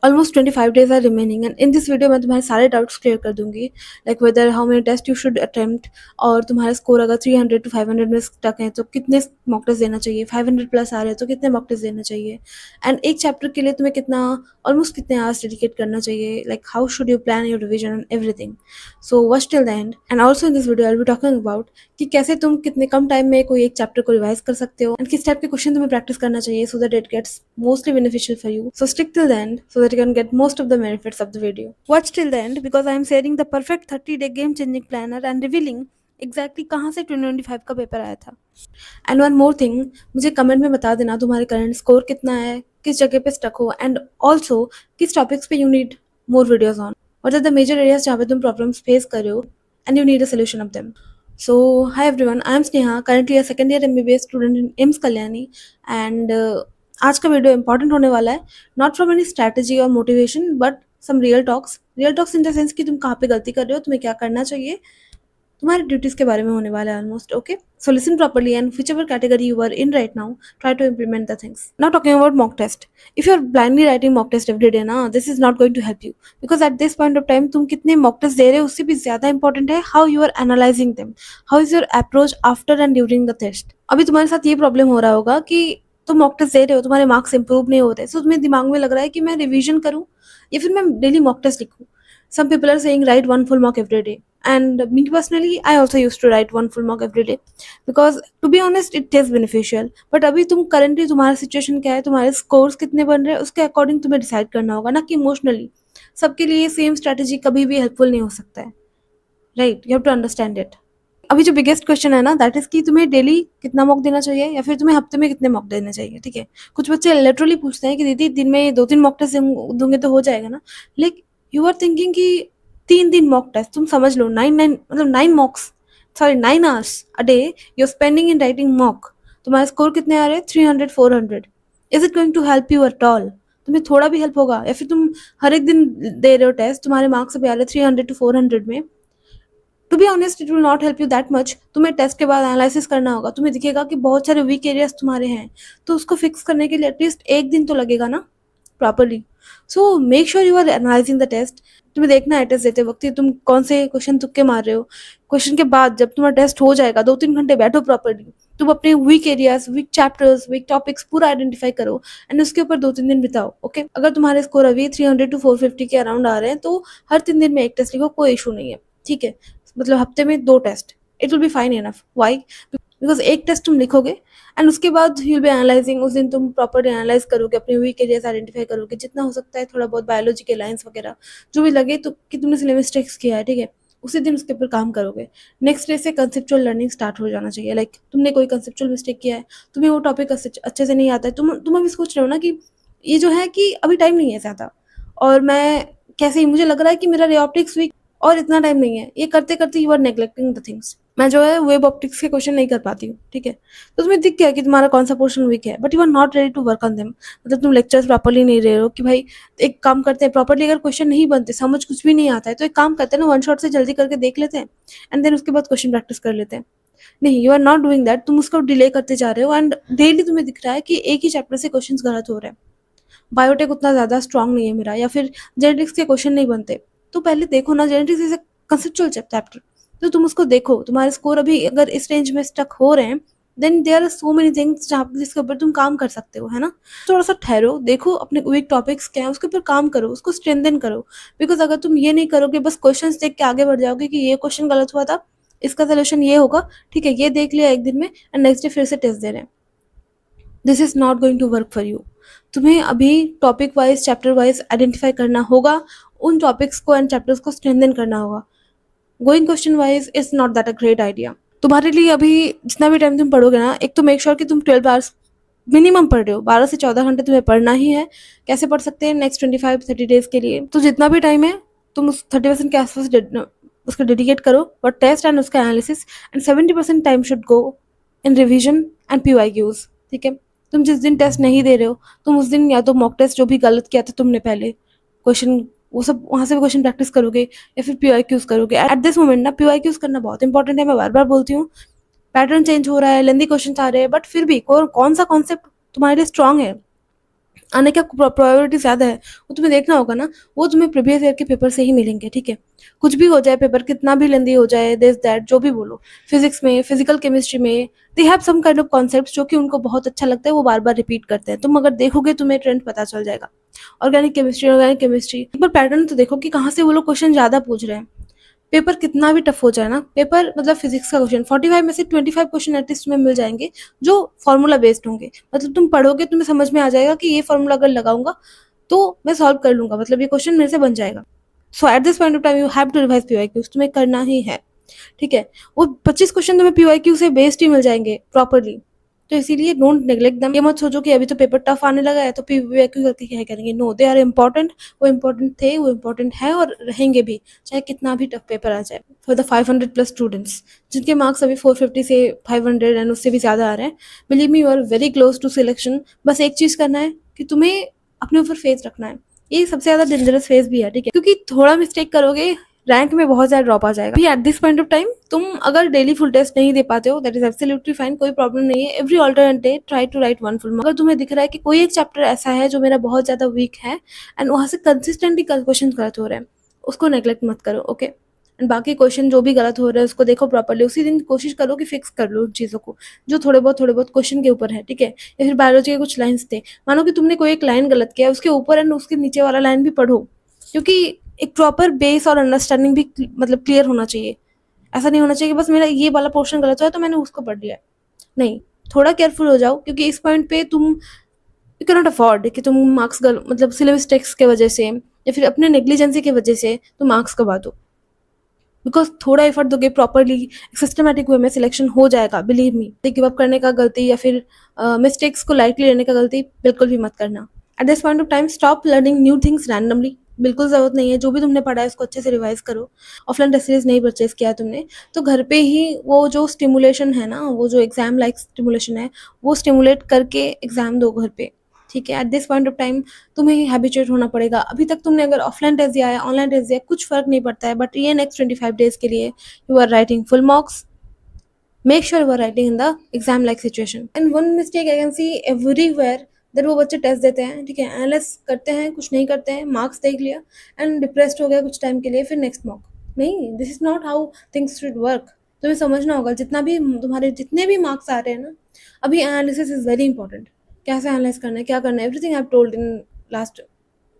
Almost 25 days are remaining and in this video मैं तुम्हारे सारे डाउट्स क्लियर कर दूंगी, like whether how many test you should attempt, और तुम्हारा स्कोर अगर 300 to 500 में स्टक है तो कितने मॉक टेस्ट देना चाहिए, 500 प्लस आ रहे हैं तो कितने मॉक टेस्ट देना चाहिए, एंड एक चैप्टर के लिए तुम्हें कितना ऑलमोस्ट कितने आवर्स डेडिकेट करना चाहिए, like how should you plan your revision and everything. So watch till the end. And also in this video I will be talking about कि कैसे तुम कितने कम टाइम में कोई एक चैप्टर को रिवाइज कर सकते हो एंड किस टाइप के क्वेश्चन तुम्हें प्रैक्टिस करना चाहिए so that it gets mostly beneficial for you. So stick till the end so that you can get most of the benefits of the video. Watch till the end because I am sharing the perfect 30-day game changing planner and revealing exactly कहाँ से 2025 का paper आया था. And one more thing, मुझे comment में बता देना तुम्हारे करंट स्कोर कितना है, किस जगह पे स्टक हो, एंड ऑल्सो किस टॉपिक्स पे you need more videos on, what are the major areas जहाँ पे तुम प्रॉब्लम्स फेस कर रहे हो and you need a solution of them. So, hi everyone, I am Sneha, currently a second year MBBS student in AIIMS Kalyani. And आज का video important होने वाला है, नॉट फ्रॉम एनी स्ट्रैटेजी और motivation but some real talks in the sense कि तुम कहाँ पे गलती कर रहे हो, तुम्हें क्या करना चाहिए, तुम्हारी ड्यूटीज के बारे में होने वाला है almost. Okay, so listen properly and whichever category you are in right now, try to implement the things. Now talking about mock test, if you are blindly writing mock test every day ना, this is not going to help you because at this point of time तुम कितने mock test दे रहे हो उससे भी ज्यादा important है how you are analysing them, how is your approach after and during the test. अभी तुम्हारे साथ ये प्रॉब्लम हो रहा होगा कि तुम मॉक टेस्ट दे रहे हो, तुम्हारे मार्क्स इंप्रूव नहीं होते, सो तुम्हें दिमाग में लग रहा है कि मैं रिवीजन करूं या फिर मैं डेली मॉक टेस्ट लिखूं. Some people are saying write one full mock every day. And me personally, I also used to write one full mock every day because to be honest, it is beneficial. But अभी तुम currently तुम्हारा situation क्या है, तुम्हारे scores कितने बन रहे हैं, उसके according तुम्हें decide करना होगा ना कि emotionally सबके लिए same strategy कभी भी helpful नहीं हो सकता है. Right? You have to understand it. अभी जो बिगेस्ट क्वेश्चन है ना, दैट इज कि तुम्हें डेली कितना मॉक देना चाहिए या फिर तुम्हें हफ्ते में कितने मॉक देने चाहिए. ठीक है, कुछ बच्चे लिटरली पूछते हैं कि दीदी दिन में 2-3 मॉक टेस्ट दूंगे तो हो जाएगा ना. लाइक यू आर थिंकिंग कि 3 दिन मॉक टेस्ट, तुम समझ लो 9 मतलब 9 mocks, sorry 9 hours a day you are spending in writing mock. तुम्हारे स्कोर कितने आ रहे हैं, 300-400. Is it going to help you at all? तुम्हें थोड़ा भी हेल्प होगा? या फिर तुम हर एक दिन दे रहे हो टेस्ट, तुम्हारे मार्क्स अभी आ रहे 300-400 में. To be honest it will not help you that much. तुम्हें टेस्ट के बाद एनालिसिस करना होगा, तुम्हें दिखेगा कि बहुत सारे वीक एरियाज तुम्हारे हैं, तो उसको फिक्स करने के लिए एटलीस्ट 1 दिन तो लगेगा ना properly. So make sure you are analysing the test. तुम्हें देखना है टेस्ट देते वक्त तुम कौन से क्वेश्चन तुक्के मार रहे हो. क्वेश्चन के बाद जब तुम्हारा टेस्ट हो जाएगा 2-3 घंटे बैठो प्रॉपरली, तुम अपने weak areas, weak chapters, weak topics पूरा आइडेंटिफाई करो एंड उसके ऊपर 2-3 दिन बिताओ. ओके, अगर तुम्हारे स्कोर अभी 300-450 के अराउंड आ रहे हैं तो हर 3 दिन में एक टेस्ट लिखो, कोई इशू नहीं है. ठीक है, मतलब हफ्ते में 2 test, it will be fine enough. Why? Because एक टेस्ट तुम लिखोगे एंड उसके बाद यू विल बी एनालाइजिंग. उस दिन तुम प्रॉपरली एनालाइज करोगे, अपने वीक एरियाज आइडेंटिफाई करोगे, जितना हो सकता है थोड़ा बहुत बायोलॉजी के लाइन्स वगैरह जो भी लगे तो कि तुमने सिलेबस मिस्टेक्स किया है. ठीक है, उसी दिन उसके ऊपर काम करोगे. नेक्स्ट डे से कंसेप्चुअल लर्निंग स्टार्ट हो जाना चाहिए. लाइक तुमने कोई कंसेप्चुअल मिस्टेक किया है, तुम्हें वो टॉपिक अच्छे से नहीं आता है, तुम अभी सोच रहे हो ना कि ये जो है कि अभी टाइम नहीं है ज़्यादा और मैं कैसे ही मुझे लग रहा है कि मेरा रियोप्टिक्स वीक और इतना टाइम नहीं है, ये करते करते you are neglecting the things. मैं जो है वेब ऑप्टिक्स के क्वेश्चन नहीं कर पाती हूँ. ठीक है, तो तुम्हें दिख गया कि तुम्हारा कौन सा पोर्शन वीक है, but you are not ready to work on them. मतलब तुम लेक्चर्स प्रॉपरली नहीं ले रहे हो कि भाई एक काम करते हैं प्रॉपरली. अगर क्वेश्चन नहीं बनते, समझ कुछ भी नहीं आता है, तो एक काम करते हैं ना, वन शॉट से जल्दी करके देख लेते हैं एंड देन उसके बाद क्वेश्चन प्रैक्टिस कर लेते हैं. नहीं, you are not doing that. तुम उसको डिले करते जा रहे हो एंड डेली तुम्हें दिख रहा है कि एक ही चैप्टर से क्वेश्चन गलत हो रहे हैं. बायोटेक उतना ज़्यादा स्ट्रांग नहीं है मेरा, या फिर जेनेटिक्स के क्वेश्चन नहीं बनते. तो पहले देखो ना, genetics is a conceptual chapter, तो तुम उसको देखो. तुम्हारे स्कोर अभी अगर इस रेंज में स्टक हो रहे हैं then there are so many things जहाँ जिसके ऊपर तुम काम कर सकते हो, है ना. थोड़ा सा ठहरो, देखो अपने वीक टॉपिक्स क्या है, उसके ऊपर काम करो, उसको स्ट्रेंथन करो. बिकॉज अगर तुम ये नहीं करोगे, बस क्वेश्चंस देख के आगे बढ़ जाओगे कि ये क्वेश्चन गलत हुआ था, इसका सोल्यूशन ये होगा, ठीक है, ये देख लिया एक दिन में एंड नेक्स्ट डे फिर से टेस्ट दे रहे हैं. This is not going to work for you. तुम्हें अभी topic wise, chapter wise identify करना होगा, उन टॉपिक्स को एंड चैप्टर्स को स्ट्रेंथन करना होगा. Going question wise is not that a great idea. तुम्हारे लिए अभी जितना भी टाइम तुम पढ़ोगे ना, एक तो मेक श्योर कि तुम 12 आवर्स मिनिमम पढ़ रहे हो. 12 से 14 घंटे तुम्हें पढ़ना ही है. कैसे पढ़ सकते हैं? नेक्स्ट 25-30 डेज के लिए तो जितना भी टाइम है तुम उस 30% के आसपास उसका डेडिकेट करो फॉर टेस्ट एंड उसका analysis, and 70% time should go in revision and PYQs. ठीक है, तुम जिस दिन टेस्ट नहीं दे रहे हो, तुम उस दिन या तो मॉक टेस्ट जो भी गलत किया था तुमने पहले क्वेश्चन, वो सब वहाँ से भी क्वेश्चन प्रैक्टिस करोगे या फिर PYQs करोगे. एट दिस मोमेंट ना PYQs करना बहुत इंपॉर्टेंट है. मैं बार बार बोलती हूँ, पैटर्न चेंज हो रहा है, लेंदी क्वेश्चन आ रहे हैं, बट फिर भी कौन सा कॉन्सेप्ट तुम्हारे लिए स्ट्रांग है, आने का प्रोबेबिलिटी ज़्यादा है, वो तुम्हें देखना होगा ना, वो तुम्हें प्रीवियस ईयर के पेपर से ही मिलेंगे, ठीक है? कुछ भी हो जाए पेपर, कितना भी लेंदी हो जाए, दिस दैट जो भी बोलो, फिज़िक्स में, फिज़िकल केमिस्ट्री में, they have some kind of concepts जो कि उनको बहुत अच्छा लगता है, वो बार-बार रिपीट करते हैं। तुम अगर देखोगे तुम्हें ट्रेंड पता चल जाएगा। ऑर्गेनिक केमिस्ट्री, एक बार पैटर्न तो देखो कि कहाँ से वो लोग क्वेश्चन ज़्यादा पूछ रहे हैं। पेपर कितना भी टफ हो जाए ना, पेपर मतलब फिजिक्स का क्वेश्चन 45 में से 25 क्वेश्चन एटलीस्ट तुम्हें मिल जाएंगे जो फॉर्मूला बेस्ड होंगे। मतलब तुम पढ़ोगे, तुम्हें समझ में आ जाएगा कि ये फॉर्मूला अगर लगाऊंगा तो मैं सॉल्व कर लूंगा, मतलब ये क्वेश्चन मेरे से बन जाएगा। So at this point of time you have to revise PYQs, तुम्हें करना ही है, ठीक है? वो 25 क्वेश्चन तुम्हें पीवाईक्यू से बेस्ड ही मिल जाएंगे प्रॉपरली, तो इसीलिए डोंट नेग्लेक्ट देम। ये मत सोचो कि अभी तो पेपर टफ आने लगा है तो पीवाईक्यू करके क्या करेंगे। No, they are important. वो इम्पोर्टेंट थे, वो इम्पोर्टेंट है और रहेंगे भी, चाहे कितना भी टफ पेपर आ जाए। फॉर द 500 प्लस स्टूडेंट्स जिनके मार्क्स अभी 450 से 500 एंड उससे भी ज़्यादा आ रहे हैं, believe me you are very close to selection. बस एक चीज़ करना है कि तुम्हें अपने ऊपर फेथ रखना है। ये सबसे ज़्यादा डेंजरस फेज भी है, ठीक है? क्योंकि थोड़ा मिस्टेक करोगे, रैंक में बहुत ज़्यादा ड्रॉप आ जाएगा। अभी at this point of time तुम अगर डेली फुल टेस्ट नहीं दे पाते हो, दैट इज एब्सोल्युटली फाइन, कोई प्रॉब्लम नहीं है। Every alternate day try to write one full. अगर तुम्हें दिख रहा है कि कोई एक चैप्टर ऐसा है जो मेरा बहुत ज़्यादा वीक है एंड वहाँ से कंसिस्टेंटली क्वेश्चन गलत हो रहे हैं, उसको नेग्लेक्ट मत करो, ओके? एंड बाकी क्वेश्चन जो भी गलत हो रहे हैं उसको देखो प्रॉपर्ली, उसी दिन कोशिश करो कि फिक्स कर लो उन चीज़ों को जो थोड़े बहुत क्वेश्चन के ऊपर है, ठीक है? या फिर बायोलॉजी के कुछ लाइन्स थे, मानो कि तुमने कोई एक लाइन गलत किया, उसके ऊपर एंड उसके नीचे वाला लाइन भी पढ़ो, क्योंकि एक प्रॉपर बेस और अंडरस्टैंडिंग भी मतलब क्लियर होना चाहिए। ऐसा नहीं होना चाहिए कि बस मेरा ये वाला पोर्शन गलत हुआ है तो मैंने उसको पढ़ लिया। नहीं, थोड़ा केयरफुल हो जाओ, क्योंकि इस पॉइंट पे तुम यू कैन नॉट अफोर्ड कि तुम मार्क्स मतलब सिलेबस टेक्स्ट के वजह से या फिर अपने नेग्लिजेंसी की वजह से तुम मार्क्स गवा दो। बिकॉज थोड़ा एफर्ट दोगे प्रॉपरली, सिस्टमेटिक वे में सिलेक्शन हो जाएगा, बिलीव मी। गिव अप करने का गलती या फिर मिस्टेक्स को लाइटली लेने का गलती बिल्कुल भी मत करना। Eight this point of time stop learning new things randomly. बिल्कुल ज़रूरत नहीं है, जो भी तुमने पढ़ा है उसको अच्छे से रिवाइज करो। ऑफलाइन टेस्ट सीरीज नहीं परचेज किया है तुमने तो घर पे ही वो जो स्टिमुलेशन है ना, वो जो एग्जाम लाइक स्टिमुलेशन है, वो स्टिमुलेट करके एग्जाम दो घर पे, ठीक है? Eight this point of time तुम्हें हैबिचुएट होना पड़ेगा। अभी तक तुमने अगर ऑफलाइन टेस्ट दिया है, ऑनलाइन टेस्ट दिया है, कुछ फर्क नहीं पड़ता है, बट ये नेक्स्ट 25 डेज के लिए you are writing full marks. Make sure you are writing in the exam like situation. And one mistake I can see everywhere, that वो बच्चे टेस्ट देते हैं, ठीक है, एनालाइज करते हैं, कुछ नहीं करते हैं, मार्क्स देख लिया एंड डिप्रेस्ड हो गया कुछ टाइम के लिए, फिर नेक्स्ट मॉक। नहीं, this is not how things should work. तुम्हें समझना होगा, जितना भी तुम्हारे जितने भी मार्क्स आ रहे हैं ना, अभी एनालिसिस इज वेरी इंपॉर्टेंट। कैसे एनालाइज करना है, क्या करना है, everything I have told in last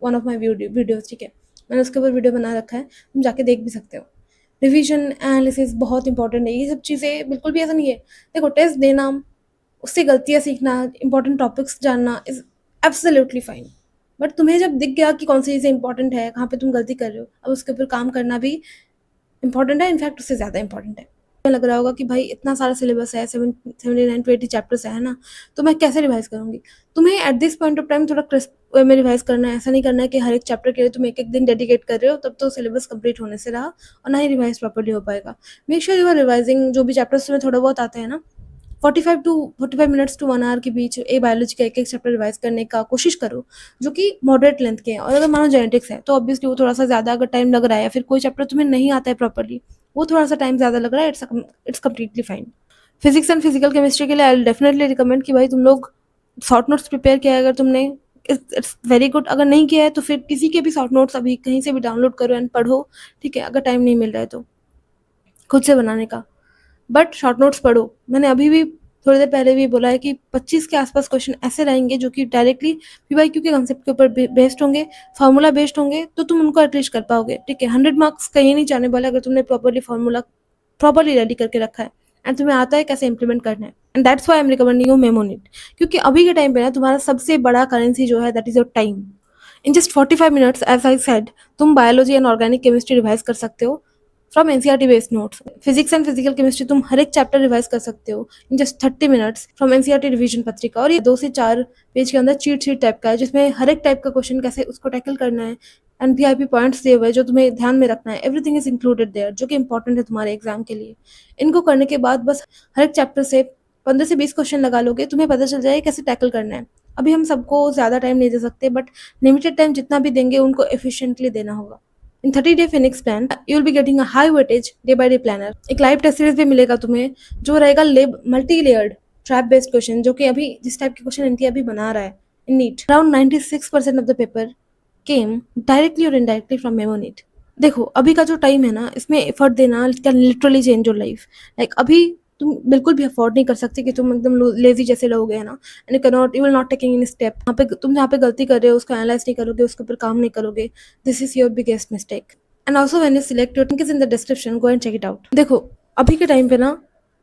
one of my videos, ठीक है? मैंने उसके ऊपर वीडियो बना रखा है, तुम जाके देख भी सकते हो। रिवीजन एनालिसिस बहुत इंपॉर्टेंट है, ये सब चीज़ें बिल्कुल भी ऐसा नहीं है। देखो, टेस्ट देना, उससे गलतियाँ सीखना, इंपॉर्टेंट टॉपिक्स जानना इज एब्सोल्युटली फाइन, बट तुम्हें जब दिख गया कि कौन सी चीज़ें इंपॉर्टेंट है, कहाँ पे तुम गलती कर रहे हो, अब उसके ऊपर काम करना भी इंपॉर्टेंट है, इनफैक्ट उससे ज़्यादा इंपॉर्टेंट है। तुम्हें लग रहा होगा कि भाई इतना सारा सिलेबस है, 79 to 80 चैप्टर्स है ना, तो मैं कैसे रिवाइज करूँगी? तुम्हें eight this point of time थोड़ा क्रिस्प वे में रिवाइज करना है। ऐसा नहीं करना है कि हर एक चैप्टर के लिए तुम एक एक दिन डेडिकेट कर रहे हो, तब तो सिलेबस कंप्लीट होने से रहा और ना ही रिवाइज प्रॉपर्ली हो पाएगा। Make sure you are revising जो भी चैप्टर्स तुम्हें थोड़ा बहुत आते हैं ना, 45 मिनट्स टू 1 आवर के बीच ए बायोलॉजी का एक एक चैप्टर रिवाइज करने का कोशिश करो, जो कि मॉडरेट लेंथ के हैं। और अगर मानो जेनेटिक्स है तो ऑब्वियसली वो थोड़ा सा ज़्यादा अगर टाइम लग रहा है, या फिर कोई चैप्टर तुम्हें नहीं आता है प्रॉपर्ली, वो थोड़ा सा टाइम ज़्यादा लग रहा है, it's completely fine. Physics and physical chemistry के लिए आई विल डेफिनेटली रिकमेंड कि भाई तुम लोग शॉर्ट नोट्स प्रिपेयर किया है। अगर तुमने, इट्स वेरी गुड। अगर नहीं किया है तो फिर किसी के भी शॉर्ट नोट्स अभी कहीं से भी डाउनलोड करो एंड पढ़ो, ठीक है? अगर टाइम नहीं मिल रहा है तो खुद से बनाने का, बट शॉर्ट नोट्स पढ़ो। मैंने अभी भी थोड़ी देर पहले भी बोला है कि 25 के आसपास क्वेश्चन ऐसे रहेंगे जो कि डायरेक्टली पीवाईक्यू के कंसेप्ट के ऊपर बेस्ड होंगे, फार्मूला बेस्ड होंगे, तो तुम उनको एटलीस्ट कर पाओगे, ठीक है? 100 मार्क्स कहीं नहीं जाने वाले अगर तुमने प्रॉपर्ली फार्मूला प्रॉपर्ली रेडी करके रखा है एंड तुम्हें आता है कैसे इंप्लीमेंट करना है। And that's why I am recommending you Memonit, क्योंकि अभी के टाइम पे ना तुम्हारा सबसे बड़ा करेंसी जो है that is your time. In just 45 minutes as I said, तुम biology and organic chemistry revise कर सकते हो from NCERT based notes. Physics and physical chemistry तुम हर एक चैप्टर रिवाइज कर सकते हो in just 30 minutes from NCERT revision पत्रिका। और ये 2 से 4 पेज के अंदर चीट शीट टाइप का है, जिसमें हर एक टाइप का क्वेश्चन कैसे उसको टैकल करना है एंड वीआईपी पॉइंट्स दिए हुए हैं जो तुम्हें ध्यान में रखना है। एवरीथिंग इज इंक्लूडेड देयर, जो कि इंपॉर्टेंट है तुम्हारे एग्जाम के लिए। इनको करने के बाद बस हर एक चैप्टर से 15 से 20 क्वेश्चन लगा लोगे, तुम्हें पता चल जाएगा कैसे टैकल करना है। अभी हम सबको ज़्यादा टाइम नहीं दे सकते, बट लिमिटेड टाइम जितना भी देंगे उनको एफिशिएंटली देना होगा। In 30-day Phoenix plan you will be getting a high weightage day by day planner. एक लाइव टेस्ट सीरीज भी मिलेगा तुम्हें, जो रहेगा multi layered trap based question, जो कि अभी जिस टाइप के क्वेश्चन एनटीए अभी बना रहा है, in NEET. Around 96% of the paper came directly or indirectly from Memo NEET. देखो अभी का जो टाइम है ना, इसमें एफर्ट देना can literally change your life. Like अभी तुम बिल्कुल भी अफोर्ड नहीं कर सकते कि तुम एकदम लेजी जैसे लोग हैं ना, and you will not taking any step. यहाँ पे तुम जहाँ पे गलती कर रहे हो उसको एनालाइज नहीं करोगे, उसके ऊपर काम नहीं करोगे, this is your biggest mistake. And also when you select your link is in the description, go and check it out. देखो अभी के टाइम पे ना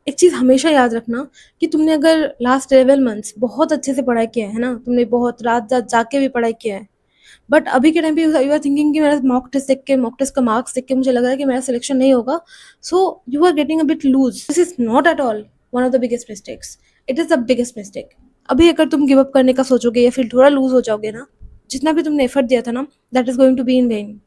एक चीज़ हमेशा याद रखना कि तुमने अगर लास्ट 11 मंथ्स बहुत अच्छे से पढ़ाई किया है ना, तुमने बहुत रात रात जाके भी पढ़ाई किया है, बट अभी के टाइम पे यू आर थिंकिंग कि मेरा मॉक टेस्ट का मार्क्स देख के मुझे लग रहा है कि मेरा सिलेक्शन नहीं होगा, so you are getting a bit loose. This is not at all one of the biggest mistakes, it is the biggest mistake. अभी अगर तुम गिव अप करने का सोचोगे या फिर थोड़ा लूज हो जाओगे ना, जितना भी तुमने एफर्ट दिया था ना, that is going to be in vain.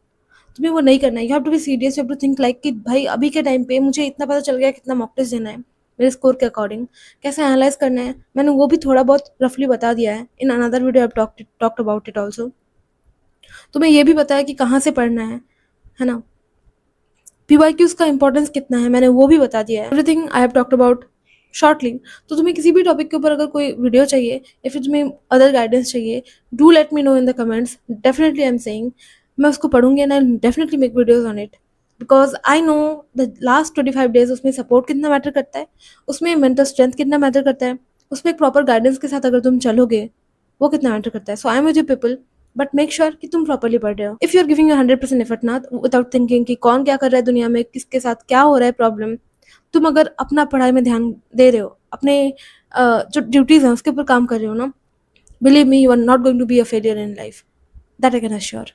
तुम्हें वो नहीं करना है। You have to be serious, you have to think like कि भाई अभी के टाइम पे मुझे इतना पता चल गया कितना मॉक टेस्ट देना है मेरे स्कोर के अकॉर्डिंग, कैसे एनालाइज करना है, मैंने वो भी थोड़ा बहुत रफली बता दिया है। In another video I talked about it also. तुम्हें ये भी पता है कि कहाँ से पढ़ना है ना। पीवाईक्यूज का इंपॉर्टेंस कितना है मैंने वो भी बता दिया है। Everything I have talked about shortly. तो तुम्हें किसी भी टॉपिक के ऊपर अगर कोई वीडियो चाहिए या फिर तुम्हें अदर गाइडेंस चाहिए, do let me know in the comments. Definitely I am saying मैं उसको पढ़ूंगी and I definitely make videos on it, because I know the last 25 days उसमें सपोर्ट कितना मैटर करता है, उसमें मेंटल स्ट्रेंथ कितना मैटर करता है, उसमें एक प्रॉपर गाइडेंस के साथ अगर तुम चलोगे वो कितना मैटर करता है। So I am with you people, but make sure कि तुम प्रॉपरली पढ़ रहे हो। If you are giving 100% effort ना, विदाउट थिंकिंग कि कौन क्या कर रहा है दुनिया में, किसके साथ क्या हो रहा है प्रॉब्लम, तुम अगर अपना पढ़ाई में ध्यान दे रहे हो, अपने जो ड्यूटीज हैं उसके ऊपर काम कर रहे हो ना, believe me you are not going to be a failure in life, that I can assure.